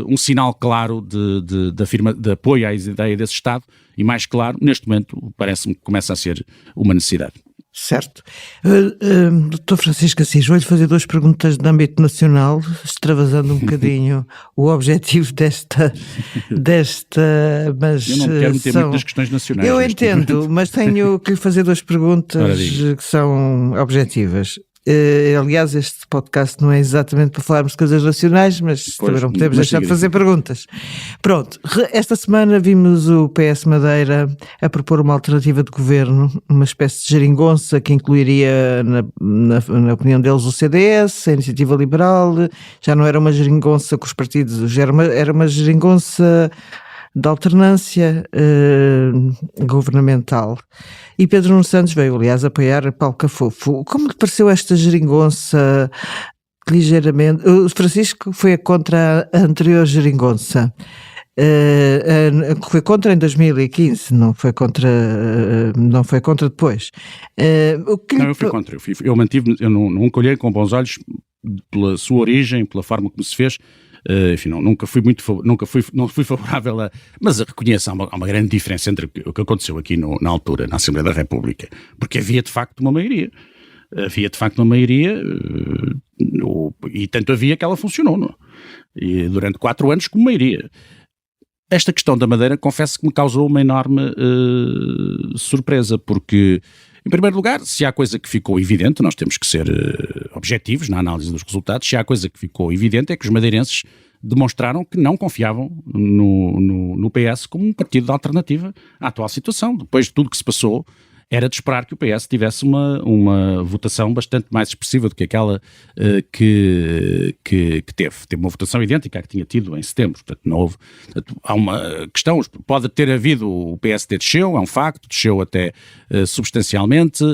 um sinal claro de apoio à ideia desse Estado, e mais claro, neste momento, parece-me que começa a ser uma necessidade. Certo. Dr. Francisco Assis, vou-lhe fazer 2 perguntas de âmbito nacional, extravasando um bocadinho o objetivo desta mas eu não quero meter muito nas questões nacionais. Eu entendo, mas tenho que lhe fazer 2 perguntas que são objetivas. Aliás, este podcast não é exatamente para falarmos de coisas nacionais, mas também não podemos deixar de fazer perguntas. Pronto, esta semana vimos o PS Madeira a propor uma alternativa de governo, uma espécie de geringonça que incluiria, na opinião deles, o CDS, a Iniciativa Liberal. Já não era uma geringonça com os partidos, era uma geringonça de alternância governamental. E Pedro Nuno Santos veio, aliás, apoiar Paulo Cafofo. Como lhe pareceu esta geringonça ligeiramente... O Francisco foi contra a anterior geringonça. Foi contra em 2015, não foi contra depois. Não, eu fui contra. Eu nunca olhei com bons olhos pela sua origem, pela forma como se fez. Enfim, não fui favorável mas reconheço, há uma grande diferença entre o que aconteceu aqui na altura, na Assembleia da República, porque havia de facto uma maioria, e tanto havia que ela funcionou, não? E durante 4 anos como maioria. Esta questão da Madeira, confesso que me causou uma enorme surpresa, porque, em primeiro lugar, se há coisa que ficou evidente, nós temos que ser objetivos na análise dos resultados, se há coisa que ficou evidente é que os madeirenses demonstraram que não confiavam no PS como um partido de alternativa à atual situação. Depois de tudo que se passou, era de esperar que o PS tivesse uma votação bastante mais expressiva do que aquela que teve. Teve uma votação idêntica à que tinha tido em setembro. Portanto, não houve. Há uma questão, pode ter havido, o PSD desceu, é um facto, desceu até substancialmente.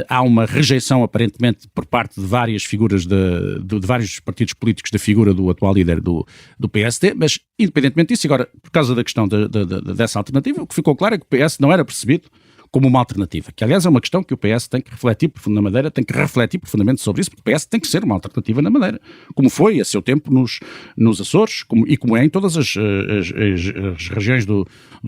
Há uma rejeição, aparentemente, por parte de várias figuras de vários partidos políticos da figura do atual líder do PSD, mas, independentemente disso, agora, por causa da questão dessa alternativa, o que ficou claro é que o PS não era percebido como uma alternativa, que aliás é uma questão que o PS tem que refletir profundamente na Madeira, tem que refletir profundamente sobre isso, porque o PS tem que ser uma alternativa na Madeira, como foi a seu tempo nos Açores, como é em todas as regiões do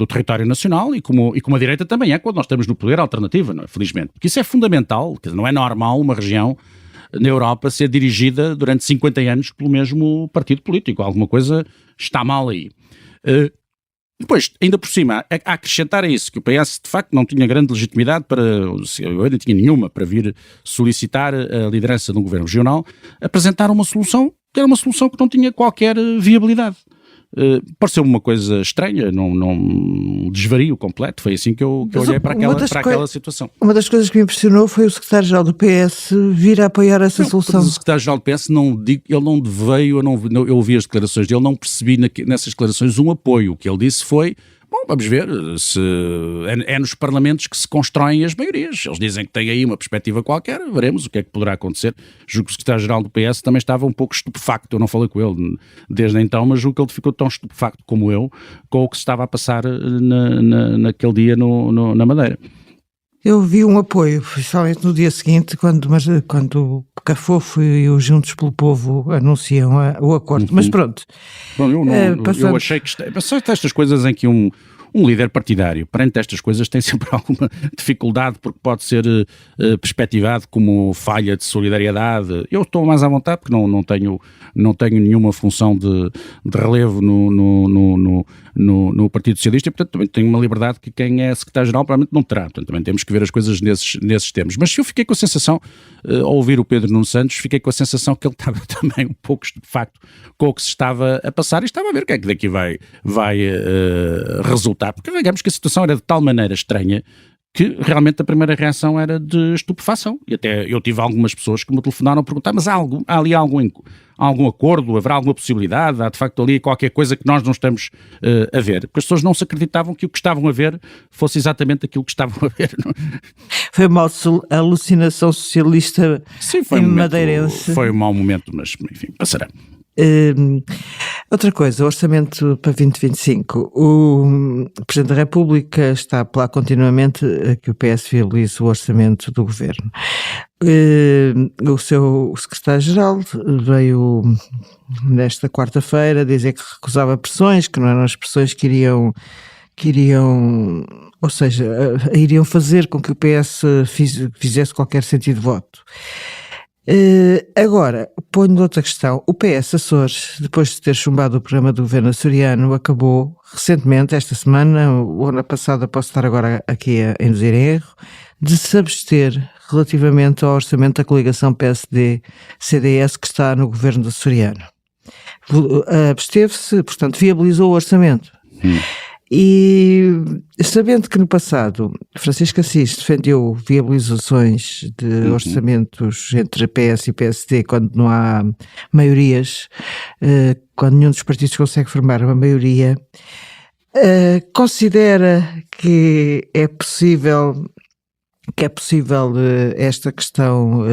território nacional, e como a direita também é quando nós estamos no poder alternativa, não é? Felizmente, porque isso é fundamental, quer dizer, não é normal uma região na Europa ser dirigida durante 50 anos pelo mesmo partido político, alguma coisa está mal aí. Depois, ainda por cima, a acrescentar a isso que o PS de facto não tinha grande legitimidade eu não tinha nenhuma para vir solicitar a liderança de um governo regional, apresentaram uma solução que era uma solução que não tinha qualquer viabilidade. pareceu-me uma coisa estranha, não desvario completo, foi assim que eu olhei para aquela situação. Uma das coisas que me impressionou foi o secretário-geral do PS vir a apoiar essa solução. O secretário-geral do PS, ele não veio, eu ouvi as declarações dele, não percebi nessas declarações um apoio. O que ele disse foi, bom, vamos ver, se é nos parlamentos que se constroem as maiorias. Eles dizem que tem aí uma perspectiva qualquer, veremos o que é que poderá acontecer. Julgo que o secretário-geral do PS também estava um pouco estupefacto, eu não falei com ele desde então, mas julgo que ele ficou tão estupefacto como eu com o que se estava a passar naquele dia na Madeira. Eu vi um apoio, principalmente no dia seguinte, quando o Cafofo e os Juntos pelo Povo anunciam o acordo. Mas pronto. Bom, eu achei que estas coisas em que um líder partidário, perante estas coisas, tem sempre alguma dificuldade, porque pode ser perspectivado como falha de solidariedade. Eu estou mais à vontade, porque não tenho nenhuma função de relevo no Partido Socialista, e portanto também tenho uma liberdade que quem é secretário-geral provavelmente não terá. Portanto, também temos que ver as coisas nesses termos. Mas eu fiquei com a sensação, ao ouvir o Pedro Nuno Santos, fiquei com a sensação que ele estava também um pouco estupefacto com o que se estava a passar e estava a ver o que é que daqui vai resultar. Porque digamos que a situação era de tal maneira estranha que realmente a primeira reação era de estupefação. E até eu tive algumas pessoas que me telefonaram a perguntar, mas há ali algum acordo, haverá alguma possibilidade, há de facto ali qualquer coisa que nós não estamos a ver? Porque as pessoas não se acreditavam que o que estavam a ver fosse exatamente aquilo que estavam a ver. Não? Foi uma alucinação socialista. Sim, madeirense. Foi um mau momento, mas enfim, passará. Outra coisa, o orçamento para 2025. O Presidente da República está a apelar continuamente a que o PS viabilize o orçamento do Governo. O secretário-geral veio nesta quarta-feira dizer que recusava pressões, que não eram as pressões que iriam, ou seja, iriam fazer com que o PS fizesse qualquer sentido de voto. Agora, ponho outra questão. O PS Açores, depois de ter chumbado o programa do governo açoriano, acabou recentemente, esta semana, ou ano passada, posso estar agora aqui a induzir em erro, de se abster relativamente ao orçamento da coligação PSD-CDS que está no governo açoriano. Absteve-se, portanto, viabilizou o orçamento. E sabendo que no passado Francisco Assis defendeu viabilizações de orçamentos entre PS e PSD quando não há maiorias, quando nenhum dos partidos consegue formar uma maioria, considera que é possível esta questão,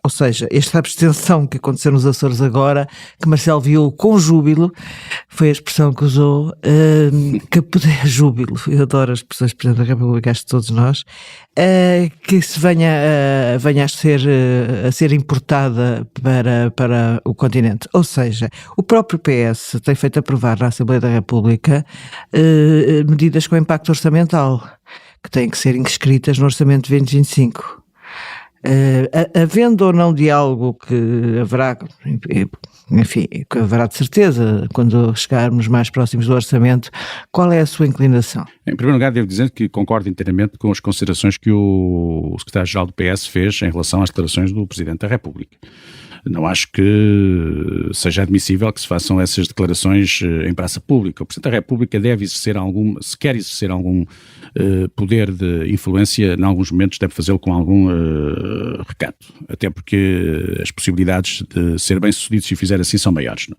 ou seja, esta abstenção que aconteceu nos Açores agora, que Marcelo viu com júbilo, foi a expressão que usou, que poder júbilo, eu adoro as expressões do Presidente da República, acho que todos nós, que se venha a ser importada para o continente. Ou seja, o próprio PS tem feito aprovar na Assembleia da República medidas com impacto orçamental, que têm que ser inscritas no Orçamento de 2025. Havendo ou não diálogo, que haverá, enfim, que haverá de certeza quando chegarmos mais próximos do orçamento, qual é a sua inclinação? Em primeiro lugar, devo dizer que concordo inteiramente com as considerações que o secretário-geral do PS fez em relação às declarações do Presidente da República. Não acho que seja admissível que se façam essas declarações em praça pública. O Presidente da República deve exercer se quer exercer algum poder de influência, em alguns momentos deve fazê-lo com algum recato. Até porque as possibilidades de ser bem-sucedido se o fizer assim são maiores. Não?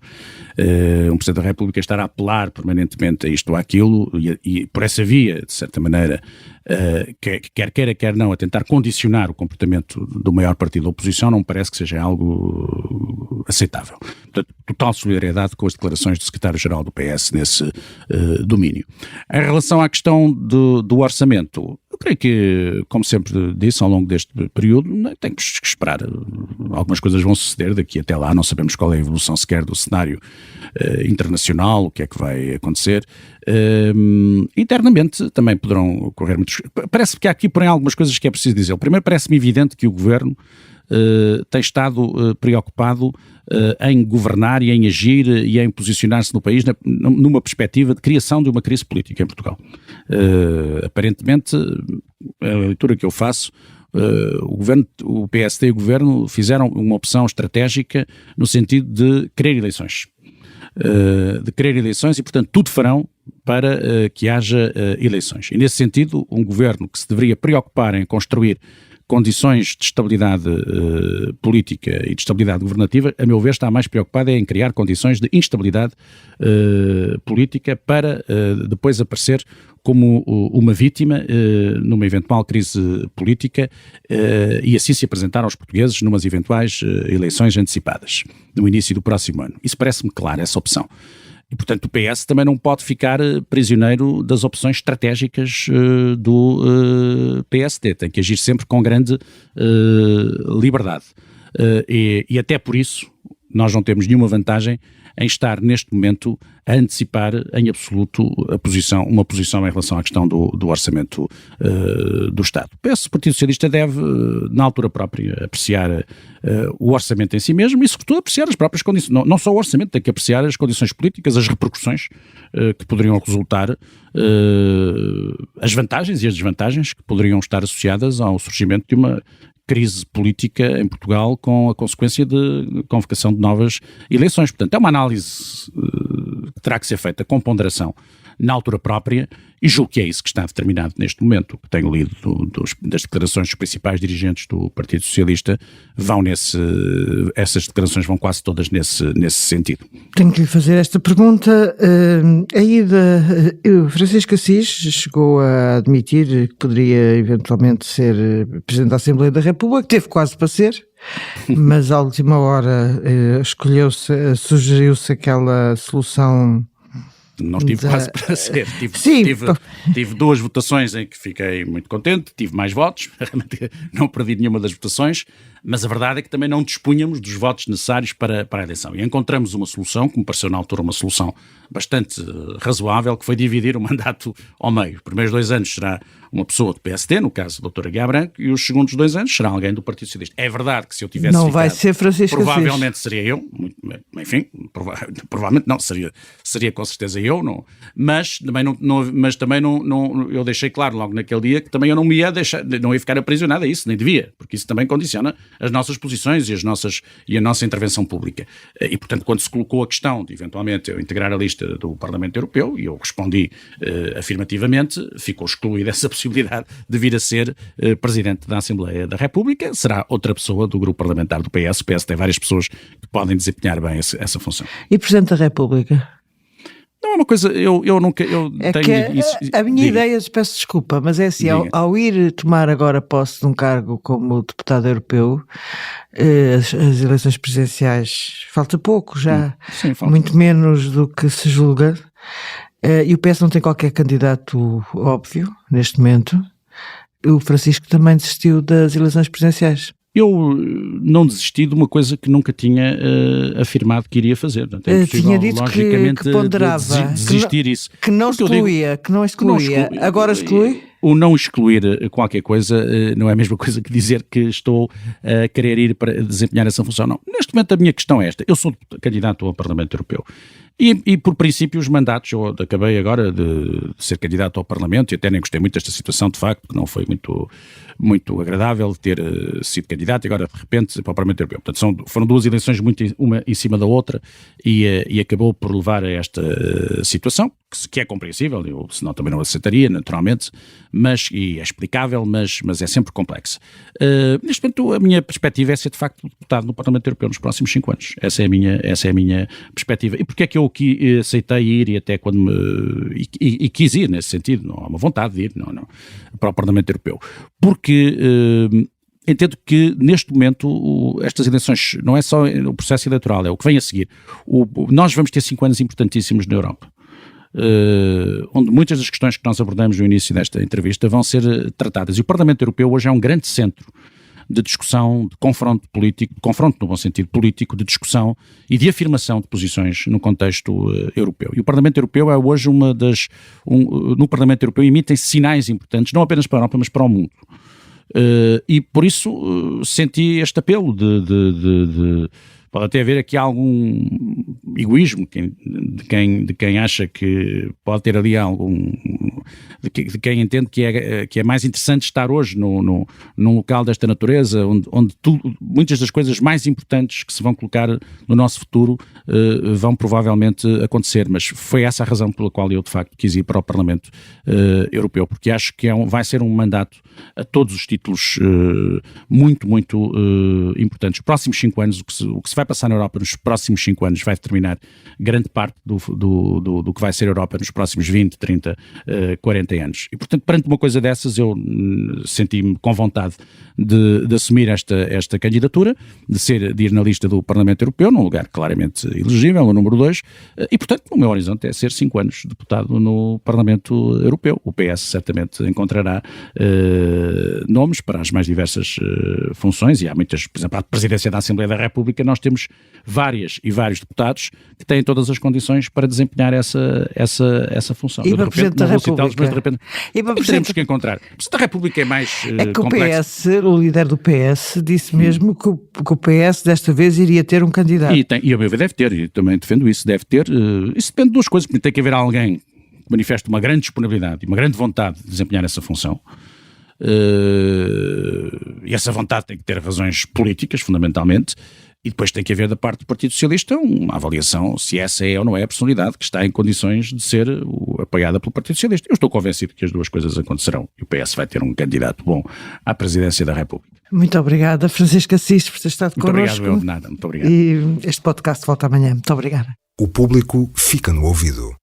Um Presidente da República estar a apelar permanentemente a isto ou àquilo e por essa via, de certa maneira, quer queira, quer não, a tentar condicionar o comportamento do maior partido da oposição, não me parece que seja algo aceitável. Portanto, total solidariedade com as declarações do secretário-geral do PS nesse domínio. Em relação à questão do orçamento, eu creio que, como sempre disse, ao longo deste período, temos que esperar. Algumas coisas vão suceder daqui até lá, não sabemos qual é a evolução sequer do cenário internacional, o que é que vai acontecer. Internamente também poderão ocorrer muitos... Parece que há aqui, porém, algumas coisas que é preciso dizer. Primeiro, parece-me evidente que o Governo tem estado preocupado em governar e em agir e em posicionar-se no país numa perspectiva de criação de uma crise política em Portugal. Aparentemente, a leitura que eu faço, o PSD e o Governo fizeram uma opção estratégica no sentido de querer eleições. E, portanto, tudo farão para que haja eleições. E, nesse sentido, um Governo que se deveria preocupar em construir condições de estabilidade política e de estabilidade governativa, a meu ver, está mais preocupado em criar condições de instabilidade política para depois aparecer como uma vítima numa eventual crise política e assim se apresentar aos portugueses numas eventuais eleições antecipadas no início do próximo ano. Isso parece-me claro, essa opção. E, portanto, o PS também não pode ficar prisioneiro das opções estratégicas do PSD. Tem que agir sempre com grande liberdade. E até por isso nós não temos nenhuma vantagem em estar neste momento a antecipar em absoluto uma posição em relação à questão do orçamento do Estado. O Partido Socialista deve, na altura própria, apreciar o orçamento em si mesmo e, sobretudo, apreciar as próprias condições. Não só o orçamento, tem que apreciar as condições políticas, as repercussões que poderiam resultar, as vantagens e as desvantagens que poderiam estar associadas ao surgimento de uma crise política em Portugal com a consequência de convocação de novas eleições. Portanto, é uma análise que terá que ser feita com ponderação na altura própria e julgo que é isso que está determinado neste momento. O que tenho lido das declarações dos principais dirigentes do Partido Socialista essas declarações vão quase todas nesse sentido. Tenho que lhe fazer esta pergunta. Francisco Assis chegou a admitir que poderia eventualmente ser Presidente da Assembleia da República, teve quase para ser, mas à última hora sugeriu-se aquela solução. Não estive quase para ser. Tive 2 votações em que fiquei muito contente, tive mais votos, não perdi nenhuma das votações, mas a verdade é que também não dispunhamos dos votos necessários para a eleição. E encontramos uma solução, que me pareceu na altura uma solução bastante razoável, que foi dividir o mandato ao meio. Os primeiros 2 anos será uma pessoa do PSD, no caso a Dra. Guiá Branco, e os segundos 2 anos será alguém do Partido Socialista. É verdade que se eu tivesse não ficado, vai ser Francisco provavelmente Assis. Seria eu, enfim, provavelmente não, seria com certeza eu, não, mas também não, eu deixei claro logo naquele dia que também eu não ia ficar aprisionado a isso, nem devia, porque isso também condiciona as nossas posições e a nossa intervenção pública. E, portanto, quando se colocou a questão de, eventualmente, eu integrar a lista do Parlamento Europeu, e eu respondi afirmativamente, ficou excluída essa possibilidade de vir a ser Presidente da Assembleia da República. Será outra pessoa do grupo parlamentar do PS. O PS tem várias pessoas que podem desempenhar bem essa função. E Presidente da República? Não é uma coisa, eu tenho isso. A minha ideia, peço desculpa, mas é assim, ao ir tomar agora posse de um cargo como deputado europeu, as eleições presidenciais, falta pouco já, Sim, falta. Muito menos do que se julga, e o PS não tem qualquer candidato óbvio neste momento. O Francisco também desistiu das eleições presidenciais. Eu não desisti de uma coisa que nunca tinha afirmado que iria fazer. Portanto, é impossível, tinha dito logicamente, que ponderava, desistir isso. Que não excluía. Agora exclui? O não excluir qualquer coisa não é a mesma coisa que dizer que estou a querer ir para desempenhar essa função. Não. Neste momento a minha questão é esta. Eu sou candidato ao Parlamento Europeu. E por princípio os mandatos, eu acabei agora de ser candidato ao Parlamento e até nem gostei muito desta situação, de facto, que não foi muito agradável ter sido candidato e agora de repente para o Parlamento Europeu. Portanto, foram 2 eleições uma em cima da outra e acabou por levar a esta situação, que é compreensível, eu senão também não aceitaria, naturalmente, e é explicável, mas é sempre complexo. Neste momento a minha perspectiva é ser de facto deputado no Parlamento Europeu nos próximos 5 anos. Essa é a minha perspectiva. E porque é que eu aceitei ir e até quando e quis ir nesse sentido, não há uma vontade de ir não, para o Parlamento Europeu. Porque entendo que neste momento estas eleições não é só o processo eleitoral, é o que vem a seguir. Nós vamos ter 5 anos importantíssimos na Europa. Onde muitas das questões que nós abordamos no início desta entrevista vão ser tratadas. E o Parlamento Europeu hoje é um grande centro de discussão, de confronto político, de confronto no bom sentido político, de discussão e de afirmação de posições no contexto europeu. E o Parlamento Europeu é hoje no Parlamento Europeu emitem-se sinais importantes, não apenas para a Europa, mas para o mundo. E por isso senti este apelo Pode até haver aqui algum egoísmo de quem acha que pode ter ali algum... de quem entende que é mais interessante estar hoje num local desta natureza, onde muitas das coisas mais importantes que se vão colocar no nosso futuro vão provavelmente acontecer, mas foi essa a razão pela qual eu de facto quis ir para o Parlamento Europeu, porque acho que vai ser um mandato a todos os títulos muito, muito importantes. Os próximos 5 anos, o que se vai passar na Europa nos próximos 5 anos vai determinar grande parte do que vai ser a Europa nos próximos 20, 30, 40 anos. E, portanto, perante uma coisa dessas, eu senti-me com vontade de assumir esta candidatura, de ir na lista do Parlamento Europeu, num lugar claramente elegível, o número 2, e, portanto, o meu horizonte é ser 5 anos deputado no Parlamento Europeu. O PS certamente encontrará nomes para as mais diversas funções, e há muitas, por exemplo, a presidência da Assembleia da República, nós temos vários deputados que têm todas as condições para desempenhar essa função. E para o Presidente da República? Mas de repente teremos que encontrar. O Presidente da República é mais que complexo. o líder do PS disse mesmo que o PS desta vez iria ter um candidato. E a meu ver deve ter, e também defendo isso, deve ter. Isso depende de duas coisas, porque tem que haver alguém que manifeste uma grande disponibilidade e uma grande vontade de desempenhar essa função. E essa vontade tem que ter razões políticas, fundamentalmente, e depois tem que haver da parte do Partido Socialista uma avaliação se essa é ou não é a personalidade que está em condições de ser apoiada pelo Partido Socialista. Eu estou convencido que as duas coisas acontecerão e o PS vai ter um candidato bom à presidência da República. Muito obrigada, Francisco Assis, por ter estado connosco. Muito obrigado, eu de nada. Muito obrigado. E este podcast volta amanhã. Muito obrigada. O público fica no ouvido.